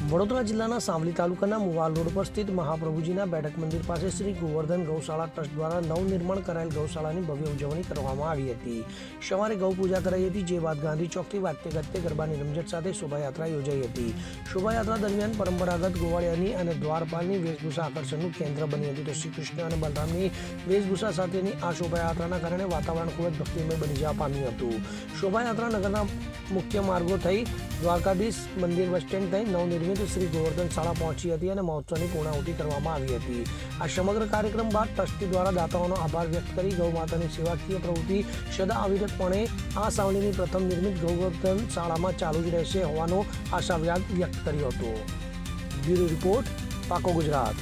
વડોદરા જિલ્લાના સાવલી તાલુકાના મુવાલ રોડ પર સ્થિત મહાપ્રભુજીના બેઠક મંદિર પાસે શ્રી ગોવર્ધન ગૌશાળા ટ્રસ્ટ દ્વારા નવનિર્માણ કરાયેલ ગૌશાળાની ભવ્ય ઉજવણી કરવામાં આવી હતી। સવારે ગૌ પૂજા કરાઈ હતી, જે બાદ ગાંધી ચોકથી વાજતે ગાજતે ગરબાની રમઝટ સાથે શોભાયાત્રા યોજાઈ હતી। શોભાયાત્રા દરમિયાન પરંપરાગત ગોવાળિયાની અને દ્વારપાલની વેશભૂષા આકર્ષણનું કેન્દ્ર બની હતી, તો શ્રી કૃષ્ણ અને બલરામની વેશભૂષા સાથેની આ શોભાયાત્રાના કારણે વાતાવરણ ખૂબ જ ભક્તિમય બની જવા પામ્યું હતું। શોભાયાત્રા નગરના મુખ્ય માર્ગો થઈ દ્વારકાધીશ મંદિર બસ સ્ટેન્ડ થઈ નવનિર્મિત શ્રી ગોવર્ધન શાળા પહોંચી હતી અને મહોત્સવની પૂર્ણાહુતિ કરવામાં આવી હતી। આ સમગ્ર કાર્યક્રમ બાદ ટ્રસ્ટી દ્વારા દાતાઓનો આભાર વ્યક્ત કરી ગૌ માતાની સેવાકીય પ્રવૃત્તિ સદા અવિરતપણે આ સાવલીની પ્રથમ નિર્મિત ગૌવર્ધન શાળામાં ચાલુ જ રહેશે હોવાનો આશાવાદ વ્યક્ત કર્યો હતો। બ્યુરો રિપોર્ટ, પાકો ગુજરાત।